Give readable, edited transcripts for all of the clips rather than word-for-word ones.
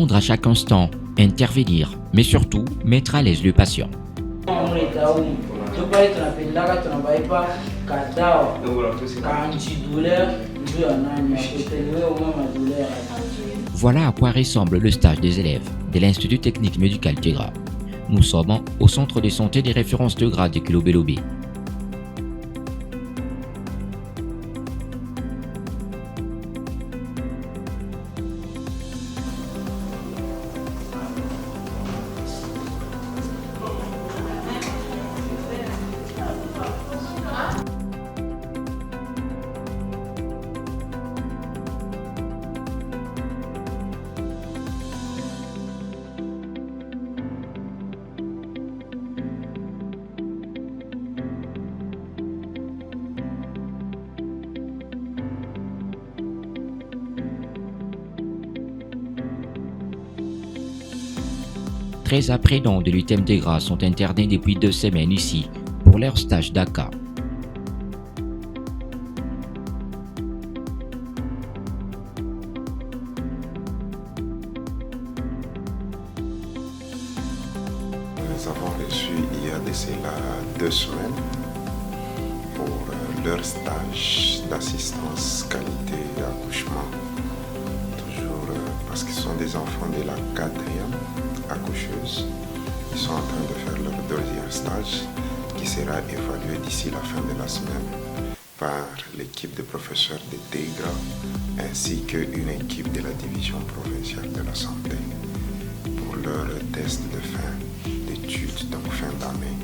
Comprendre à chaque instant, intervenir, mais surtout mettre à l'aise le patient. Voilà à quoi ressemble le stage des élèves de l'Institut technique médical Tegra. Nous sommes au centre de santé des références de grade de Kilobé-Lobé. Très apprenants de l'UTM Tegra sont internés depuis 2 semaines ici pour leur stage d'ACA. Nous avons reçu il y a de cela 2 semaines pour leur stage d'assistance qualité accouchement. Toujours parce qu'ils sont des enfants de la 4e accoucheuse. Ils sont en train de faire leur 2e stage qui sera évalué d'ici la fin de la semaine par l'équipe de professeurs de Tegra ainsi qu'une équipe de la division provinciale de la santé pour leur test de fin d'études, donc fin d'année.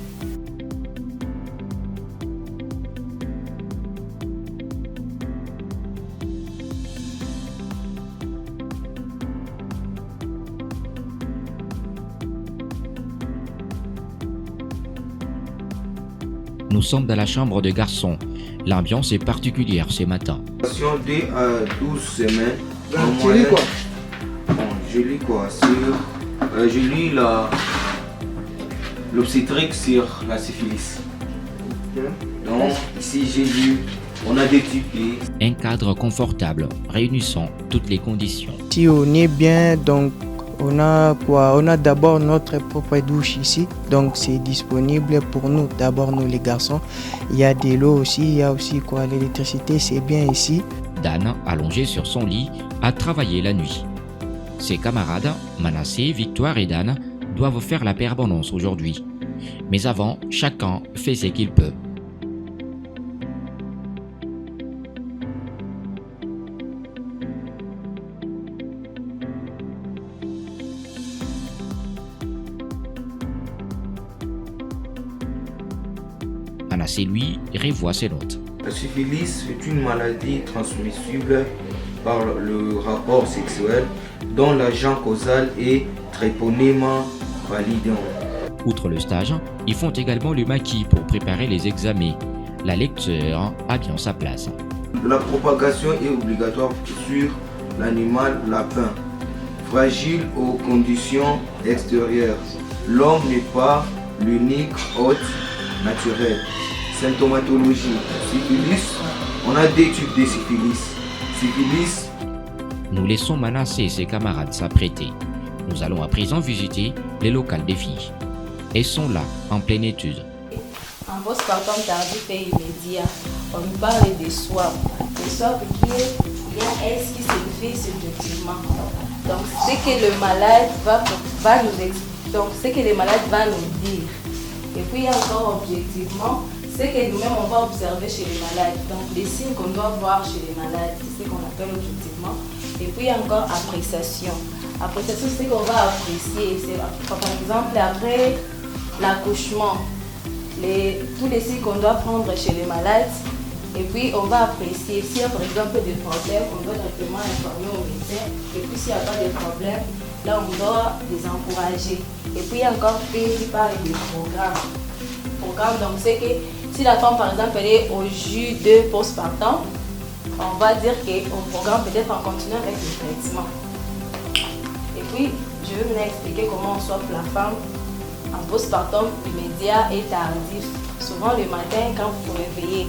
Nous sommes dans la chambre de garçons. L'ambiance est particulière ce matin. Dès à 12 semaines. Tu lis quoi? Bon, je lis quoi? Je lis l'obstétrique sur la syphilis. Donc ici j'ai lu, on a des types. Un cadre confortable réunissant toutes les conditions. Si on est bien, donc on a quoi? On a d'abord notre propre douche ici, donc c'est disponible pour nous. D'abord nous les garçons, il y a de l'eau aussi, il y a aussi quoi? L'électricité, c'est bien ici. Dan, allongé sur son lit, a travaillé la nuit. Ses camarades, Manassé, Victoire et Dan, doivent faire la permanence aujourd'hui. Mais avant, chacun fait ce qu'il peut. Manassé, lui, revoit ses notes. La syphilis est une maladie transmissible par le rapport sexuel dont l'agent causal est Treponema pallidum. Outre le stage, ils font également le maquis pour préparer les examens. La lecture a bien sa place. La propagation est obligatoire sur l'animal lapin, fragile aux conditions extérieures. L'homme n'est pas l'unique hôte naturel. Symptomatologie, syphilis, on a des types de syphilis. Syphilis. Nous laissons Manassé et ses camarades s'apprêter. Nous allons à présent visiter les locales des filles. Elles sont là, en pleine étude. En postpartum tardif et immédiat, on nous parle des SWAP. Les SWAP qui est ce qui signifie subjectivement. Donc, c'est que le malade va nous expliquer. Donc, c'est que le malade va nous dire. Et puis, encore objectivement, c'est que nous-mêmes, on va observer chez les malades. Donc, les signes qu'on doit voir chez les malades, c'est ce qu'on appelle objectivement. Et puis, encore appréciation. Appréciation, c'est qu'on va apprécier. Par exemple, après l'accouchement, tous les signes qu'on doit prendre chez les malades. Et puis, on va apprécier. S'il y a, par exemple, des problèmes, on doit directement informer au médecin. Et puis, s'il n'y a pas de problème, là, on doit les encourager. Et puis, il y a encore qui parle des programmes. Donc, c'est que si la femme, par exemple, elle est au jus de postpartum, on va dire qu'on programme peut-être en continuant avec le traitement. Et puis, je vais vous expliquer comment on soigne la femme en postpartum immédiat et tardif. Souvent, le matin, quand vous vous réveillez,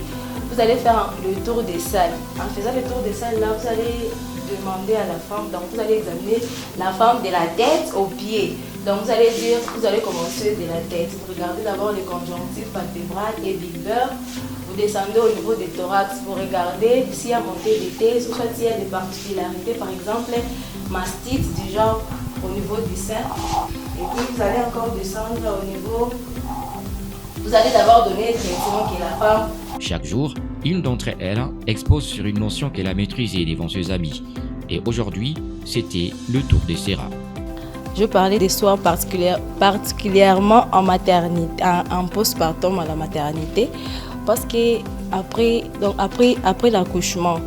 vous allez faire le tour des salles. En faisant le tour des salles, là, vous allez demander à la femme, donc vous allez examiner la femme de la tête aux pieds. Donc vous allez commencer de la tête. Vous regardez d'abord les conjonctifs vertébrales et bilbaires. Vous descendez au niveau des thorax. Vous regardez s'il y a montée des têtes, soit s'il y a des particularités, par exemple mastite du genre au niveau du sein. Et puis vous allez encore descendre au niveau. Vous allez d'abord donner le traitement que la femme. Chaque jour, une d'entre elles expose sur une notion qu'elle a maîtrisée devant ses amis. Et aujourd'hui, c'était le tour des SERA. Je parlais des soins particulièrement en maternité, en postpartum à la maternité, parce que après l'accouchement,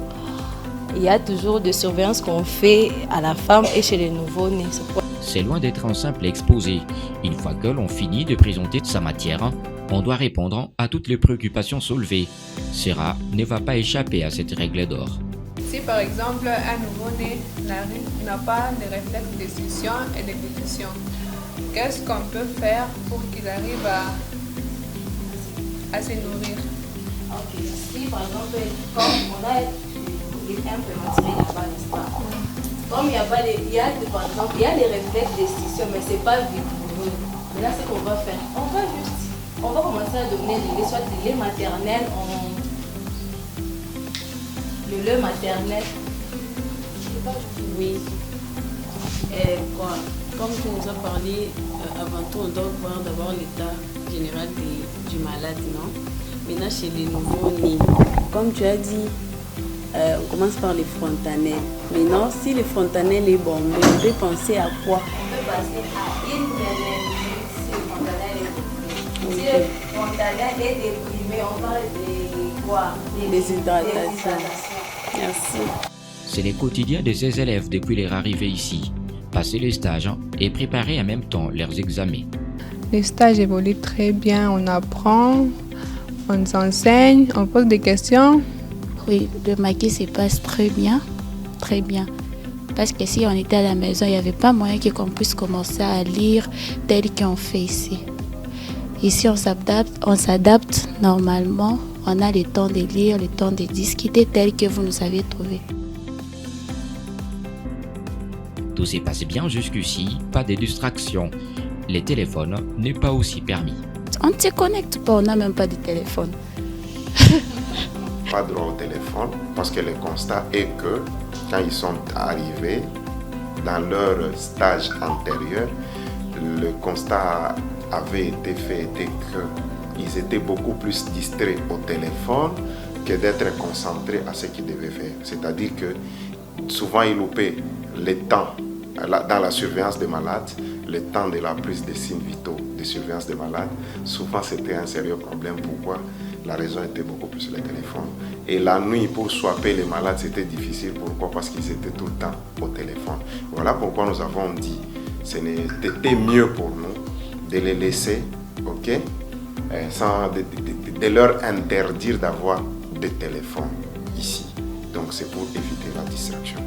il y a toujours des surveillances qu'on fait à la femme et chez les nouveau-nés. C'est loin d'être un simple exposé. Une fois que l'on finit de présenter sa matière, on doit répondre à toutes les préoccupations soulevées. SERA ne va pas échapper à cette règle d'or. Si par exemple un nouveau-né n'a pas de réflexes de succion et de déglutition, qu'est-ce qu'on peut faire pour qu'il arrive à se nourrir? Ok, si par exemple, comme on a les implémentés là-bas, n'est-ce pas? Comme il y a pas par exemple, il y a les réflexes de succion, mais c'est pas vigoureux. Mais là, ce qu'on va faire, on va commencer à donner le lait, soit le lait maternel, le lait maternel. Oui. Et quoi? Comme tu nous as parlé, avant tout, on doit voir d'abord l'état général du malade, non? Maintenant, chez les nouveaux-nés, comme tu as dit, on commence par les frontanelles. Maintenant, si le frontanel est bon, on peut penser à quoi? On peut passer à une si le frontanel est déprimé. Si le frontanel est déprimé, on parle de quoi? Déshydratation. Merci. C'est le quotidien de ces élèves depuis leur arrivée ici. Passer les stages et préparer en même temps leurs examens. Les stages évoluent très bien, on apprend, on s'enseigne, on pose des questions. Oui, le maquis se passe très bien, très bien. Parce que si on était à la maison, il n'y avait pas moyen qu'on puisse commencer à lire tel qu'on fait ici. Ici, on s'adapte normalement. On a le temps de lire, le temps de discuter tel que vous nous avez trouvé. Tout s'est passé bien jusqu'ici, pas de distractions. Les téléphones n'est pas aussi permis. On ne se connecte pas, on n'a même pas de téléphone. Pas droit au téléphone parce que le constat est que quand ils sont arrivés dans leur stage antérieur, le constat avait été fait était qu'ils étaient beaucoup plus distraits au téléphone que d'être concentrés à ce qu'ils devaient faire. C'est-à-dire que souvent ils loupaient le temps dans la surveillance des malades, le temps de la prise des signes vitaux de surveillance des malades. Souvent c'était un sérieux problème. Pourquoi? La raison était beaucoup plus le téléphone. Et la nuit, pour swapper les malades, c'était difficile. Pourquoi? Parce qu'ils étaient tout le temps au téléphone. Voilà pourquoi nous avons dit que c'était mieux pour nous de les laisser, ok, sans de leur interdire d'avoir des téléphones ici. Donc c'est pour éviter la distraction.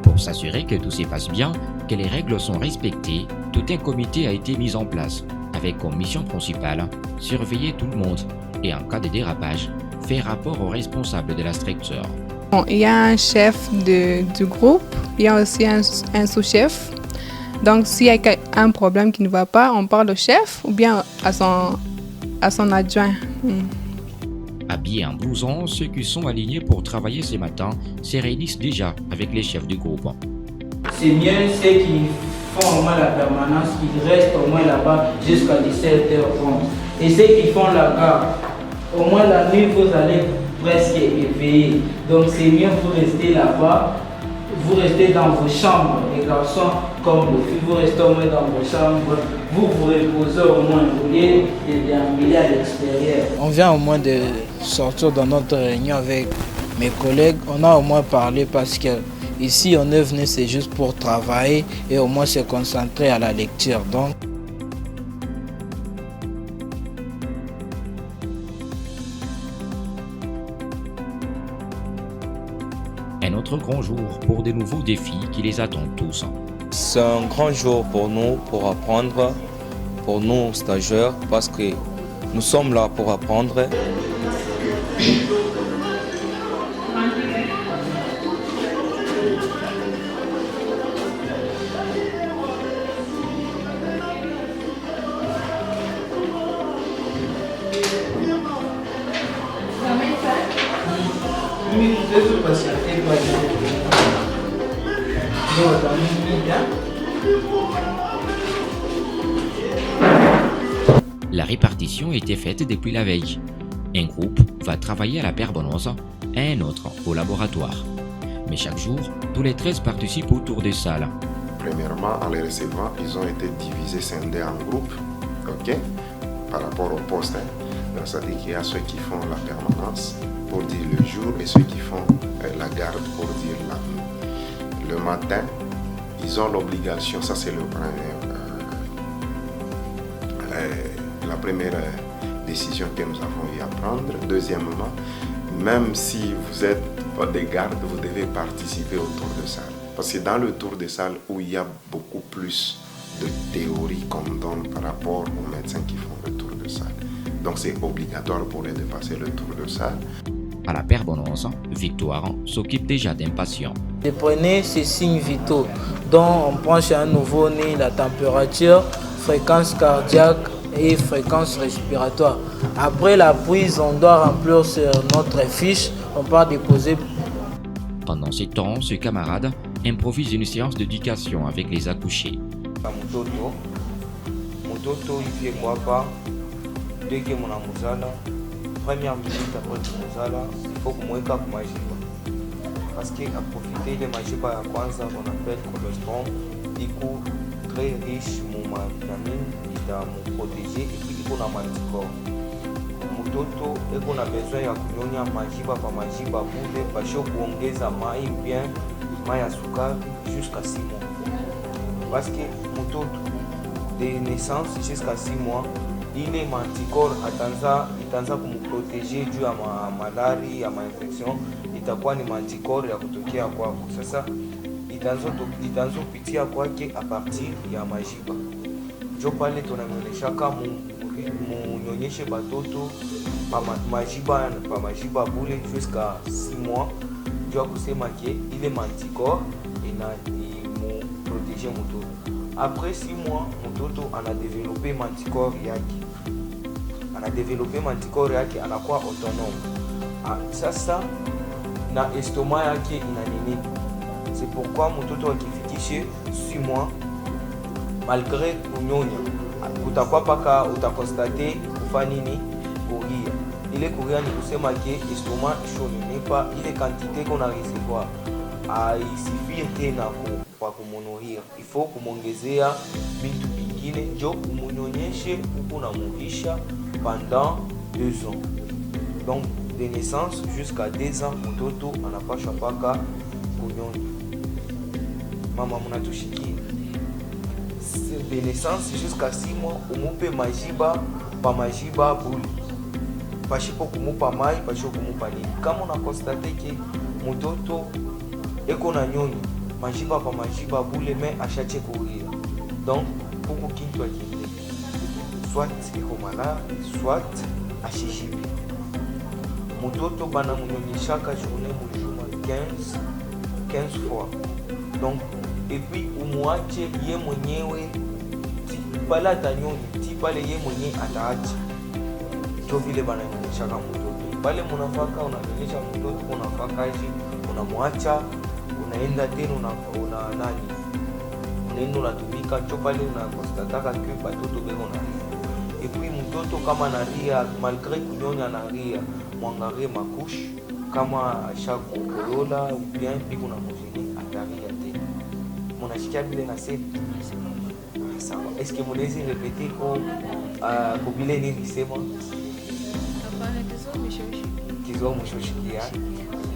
Pour s'assurer que tout se passe bien, que les règles sont respectées, tout un comité a été mis en place, avec comme mission principale surveiller tout le monde et en cas de dérapage, faire rapport aux responsables de la structure. Bon, il y a un chef du groupe, il y a aussi un sous-chef. Donc s'il y a un problème qui ne va pas, on parle au chef ou bien à son adjoint. Habillés en blouson, ceux qui sont alignés pour travailler ce matin se réunissent déjà avec les chefs du groupe. C'est mieux ceux qui font au moins la permanence, qui restent au moins là-bas jusqu'à 17h30. Et ceux qui font la garde, au moins la nuit vous allez presque éveillés. Donc c'est mieux vous restez là-bas, vous restez dans vos chambres, les garçons comme les filles, vous restez au moins dans vos chambres, vous vous reposez au moins, au lieu de déambuler à l'extérieur. On vient au moins de sortir dans notre réunion avec mes collègues, on a au moins parlé parce que ici on est venu c'est juste pour travailler et au moins se concentrer à la lecture. Donc, Un autre grand jour pour de nouveaux défis qui les attendent tous. C'est un grand jour pour nous, pour apprendre, pour nous stagiaires, parce que nous sommes là pour apprendre. La répartition était faite depuis la veille. Un groupe va travailler à la permanence et un autre au laboratoire. Mais chaque jour, tous les 13 participent au tour des salles. Premièrement, en les recevant, ils ont été divisés, scindés en groupes, ok, par rapport au poste. Donc, c'est-à-dire qu'il y a ceux qui font la permanence pour dire le jour et ceux qui font la garde pour dire la nuit. Le matin, ils ont l'obligation, ça c'est la première décision que nous avons eu à prendre. Deuxièmement, même si vous êtes des gardes, vous devez participer au tour de salle. Parce que dans le tour de salle où il y a beaucoup plus de théorie qu'on donne par rapport aux médecins qui font le tour de salle. Donc c'est obligatoire pour eux de passer le tour de salle. À la permanence, Victoire s'occupe déjà d'un patient. Prenez ces signes vitaux dont on prend chez un nouveau-né la température, fréquence cardiaque et fréquence respiratoire. Après la prise, on doit remplir sur notre fiche, on va déposer. Pendant ce temps, ce camarade improvise une séance d'éducation avec les accouchés. Mototo il fait quoi pas dès que mon amuzala première minute après muzala il faut kumweka kumajiba parce que à profiter de majiba ya kwanza qu'on appelle colostrum iko très riche mu vitamine ita mu protéger et puis iko na manticore. Mototo eko na besoin ya kunyonya majiba pa majiba bule basho kuongeza mai bien mai ya sukari jusqu'à 6 mois parce que mototo de naissance jusqu'à 6 mois, il est manticore itaanza kumproteger juu ya malari ya infection, itakuwa ni manticore ya kutokea kwako. Sasa itaanza kupitia kwake a partir ya majiba. Jo pale tunamwonyeshaka munyonyeshe batoto majiba bule jusqu'à 6 mois, juu kusema ke ile manticore ina mu protéger mtoto. Après 6 mois, mtoto ana développé manticore yake, anakuwa autonome. Sasa na estomac yake ina nini. C'est pourquoi mtoto akifikishe 6 mois, malgré kunyonya, utakuwa paka utakonstate kufanya nini kuria. Ile kuria ni kusema ke estomac ishonenepa ile quantité qu'on a recevoir. Haisifie tena kwa kumunuhia, ifo kumongezea vitu vingine njo umunyonyeshe huku na muhisha pendant 2 ans. Donc de naissance jusqu'à 2 ans mtoto anapasha paka kunyonya. Mama mnatushikia. De naissance jusqu'à 6 mois umupe majiba buli. Pashipo kumupa mai, pashipo kumupa nini. Kama una constate ke mtoto eko na nyonyi majiba bule me achache kuria, donc huku kintu akinde soit eko malade soit ashishibi. Mtoto bana munyonyeshaka journée mujuma 15 fois, donc et puis umuache ye mwenyewe pale atanyonyi ti pale ye mwenyewe ataacha to vile bana munyonyeshaka mtoto pale munafaka unanyonyesha mtoto unafakaji unamwacha unaenda tena unaenda unatumika cho pale unakonstataka ke batoto beko na ria. Et puis mtoto kama na ria malgré kunyonya na ria mwangarie makushe kama ashakukolola ou bien biko na muzini ataria tena. Munashikia bile na sema sawa. Est-ce que munaweza répéter ko bile nini sema? Hapana, kizo mshoshikia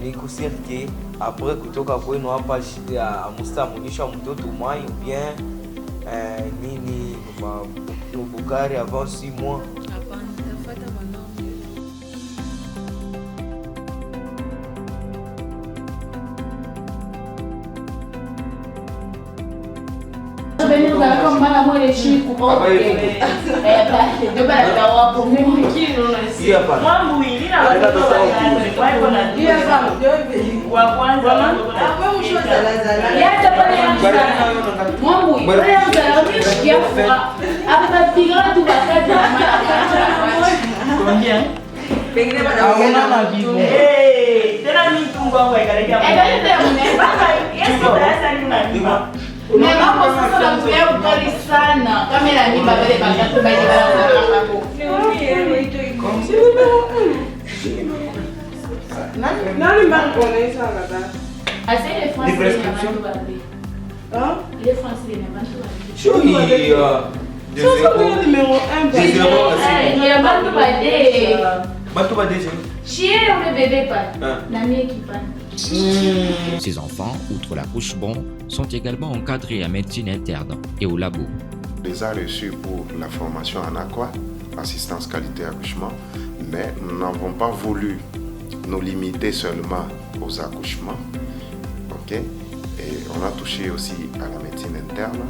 ni kusema ke après kutoka kwenu hapa amusta munisha mtoto mai ou bien nini Bukari avant 6 mois. Hapana, tafuata maneno. Tena Ces enfants, outre l'accouchement, sont également encadrés en médecine interne et au labo. On les a reçus pour la formation en aqua, assistance qualité accouchement, mais nous n'avons pas voulu nous limiter seulement aux accouchements. Okay? Et on a touché aussi à la médecine interne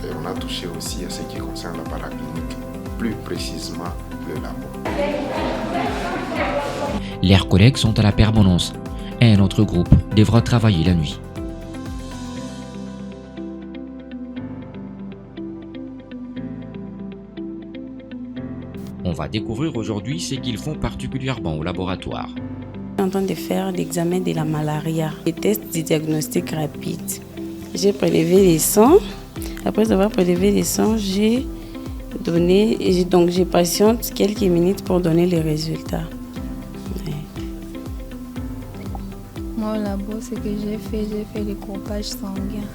et on a touché aussi à ce qui concerne la paraclinique, plus précisément le labo. Leurs collègues sont à la permanence et un autre groupe devra travailler la nuit. On va découvrir aujourd'hui ce qu'ils font particulièrement au laboratoire. Je suis en train de faire l'examen de la malaria, les tests de diagnostic rapide. J'ai prélevé les sangs. Après avoir prélevé les sangs, j'ai patiente quelques minutes pour donner les résultats. Ouais. Moi, au labo, ce que j'ai fait les coupages sanguins.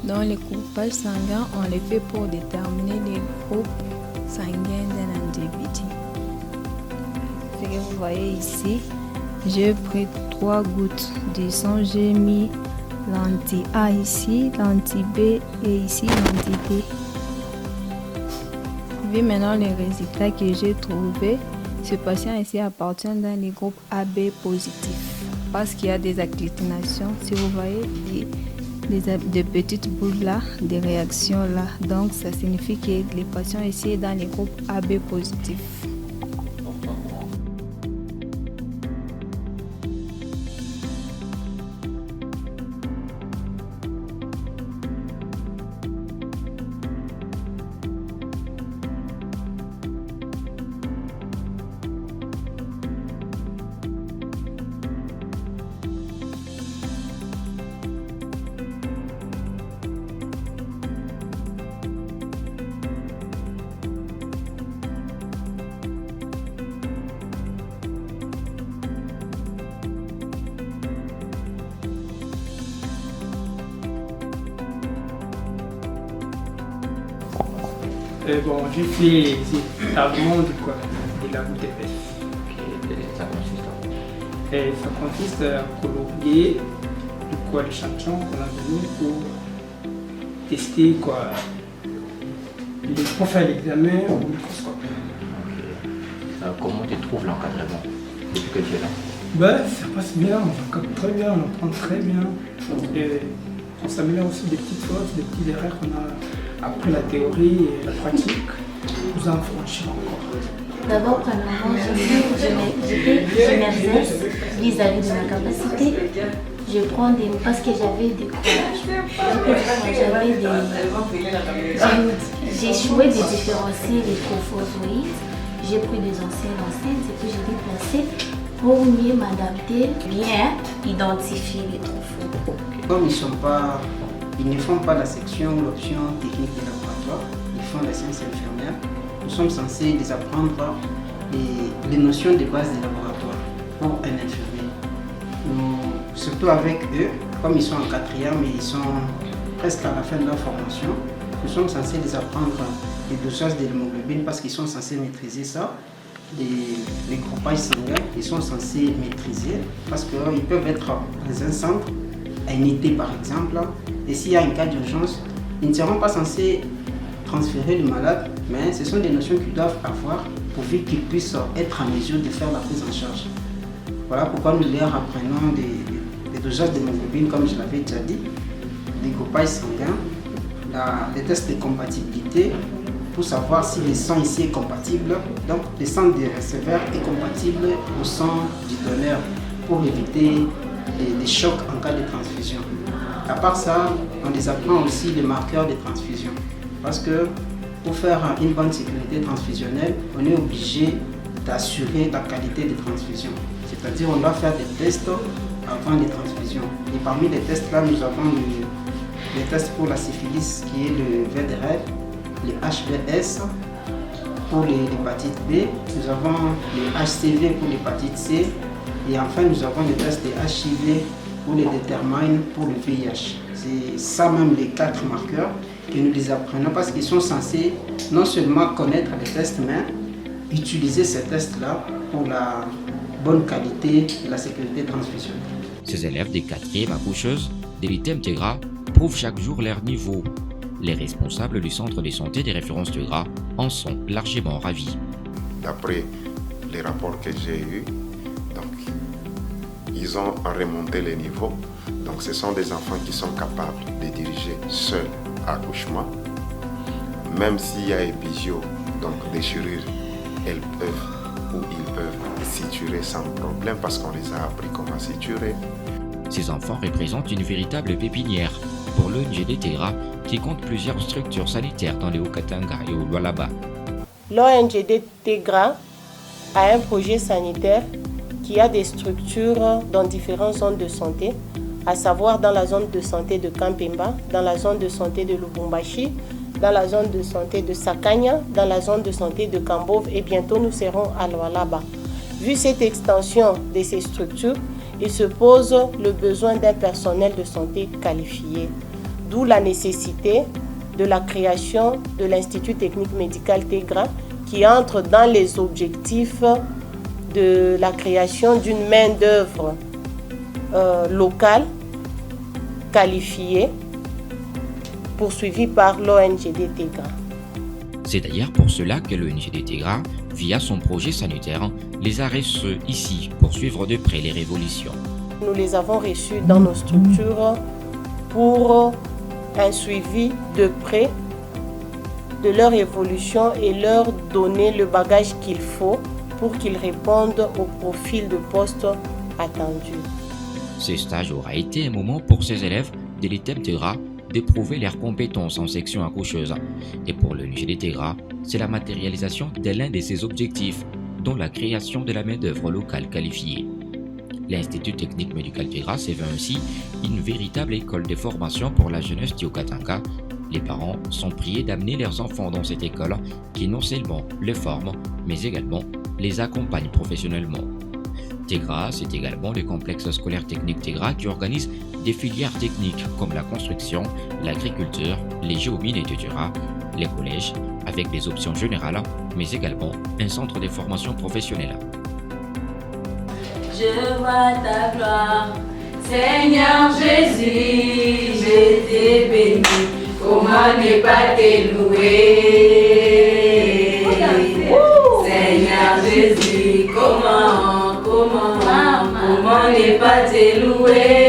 Dans les coupages sanguins, on les fait pour déterminer les groupes sanguins d'un individu. Ce que vous voyez ici, j'ai pris 3 gouttes de sang, j'ai mis l'anti-A ici, l'anti-B et ici l'anti-D. Vu maintenant les résultats que j'ai trouvés, ce patient ici appartient dans les groupes AB positifs parce qu'il y a des agglutinations. Si vous voyez des petites boules là, des réactions là, donc ça signifie que les patients ici sont dans les groupes AB positifs. Bon, je fais les établissements de la BTS. Ça consiste en Et ça consiste à colorier l'échantillon qu'on a donné pour tester pour faire l'examen au microscope. Comment tu trouves l'encadrement depuis que tu es là? Ça passe bien, on encadre très bien, on apprend très bien. Et on s'améliore aussi des petites fautes, des petites erreurs qu'on a après la théorie et la pratique. Nous en franchir encore. D'abord, premièrement, je m'exerce vis-à-vis de ma capacité. Je prends parce que j'avais des courages. J'ai échoué de différencier les trophozoïdes. J'ai pris des anciennes enceintes et puis j'ai déplacé pour mieux m'adapter, bien identifier les trophos. Comme ils ne font pas la section ou l'option technique de laboratoire, ils font la science infirmière. Nous sommes censés les apprendre les notions de base du laboratoire pour un infirmier. Surtout avec eux, comme ils sont en 4e et ils sont presque à la fin de leur formation, nous sommes censés les apprendre les dosages de l'hémoglobine parce qu'ils sont censés maîtriser ça. Les groupages sanguins, ils sont censés maîtriser parce qu'ils peuvent être dans un centre, à une unité par exemple, et s'il y a un cas d'urgence, ils ne seront pas censés transférer le malade, mais ce sont des notions qu'ils doivent avoir pourvu qu'ils puissent être en mesure de faire la prise en charge. Voilà pourquoi nous leur apprenons des dosages d'hémoglobine, comme je l'avais déjà dit, des groupages sanguins, des tests de compatibilité pour savoir si le sang ici est compatible. Donc le sang du receveur est compatible au sang du donneur pour éviter des chocs en cas de transfusion. À part ça, on les apprend aussi les marqueurs de transfusion. Parce que pour faire une bonne sécurité transfusionnelle, on est obligé d'assurer la qualité de transfusion. c'est-à-dire on doit faire des tests avant les transfusions. Et parmi les tests là, nous avons les tests pour la syphilis qui est le VDR, les HVS pour l'hépatite B, nous avons les HCV pour l'hépatite C et enfin nous avons les tests des HIV pour les détermines pour le VIH. C'est ça même les 4 marqueurs que nous les apprenons parce qu'ils sont censés non seulement connaître les tests mais utiliser ces tests-là pour la bonne qualité et la sécurité transfusionnelle. Ces élèves des 4e accoucheuses de l'ITEM Tegra prouvent chaque jour leur niveau. Les responsables du centre de santé des références Tegra en sont largement ravis. D'après les rapports que j'ai eus, ils ont remonté les niveaux. Donc ce sont des enfants qui sont capables de diriger seuls à l'accouchement. Même s'il y a épisio, donc déchirure, elles peuvent ou ils peuvent suturer sans problème parce qu'on les a appris comment suturer. Ces enfants représentent une véritable pépinière pour l'ONG Tegra qui compte plusieurs structures sanitaires dans le Haut-Katanga et au Lualaba. L'ONG Tegra a un projet sanitaire qui a des structures dans différentes zones de santé, à savoir dans la zone de santé de Kampemba, dans la zone de santé de Lubumbashi, dans la zone de santé de Sakanya, dans la zone de santé de Kambove et bientôt nous serons à Lualaba. Vu cette extension de ces structures, il se pose le besoin d'un personnel de santé qualifié, d'où la nécessité de la création de l'Institut technique médical Tegra qui entre dans les objectifs de la création d'une main-d'œuvre locale qualifiée poursuivie par l'ONG Tegra. C'est d'ailleurs pour cela que l'ONG Tegra, via son projet sanitaire, les a reçus ici pour suivre de près les révolutions. Nous les avons reçus dans nos structures pour un suivi de près de leur évolution et leur donner le bagage qu'il faut pour qu'ils répondent au profil de poste attendu. Ce stage aura été un moment pour ces élèves de l'ITEM Tegra d'éprouver leurs compétences en section accoucheuse. Et pour l'ONG Tegra, c'est la matérialisation de l'un de ses objectifs, dont la création de la main-d'œuvre locale qualifiée. L'Institut technique médical Tegra se veut ainsi une véritable école de formation pour la jeunesse du Haut-Katanga. Les parents sont priés d'amener leurs enfants dans cette école qui non seulement les forme, mais également les accompagne professionnellement. Tegra, c'est également le complexe scolaire technique Tegra qui organise des filières techniques comme la construction, l'agriculture, les géomines, etc., les collèges, avec des options générales, mais également un centre de formation professionnelle. Je vois ta gloire, Seigneur Jésus, je t'ai béni, comment ne pas te louer? Seigneur Jésus, comment ne pas te louer?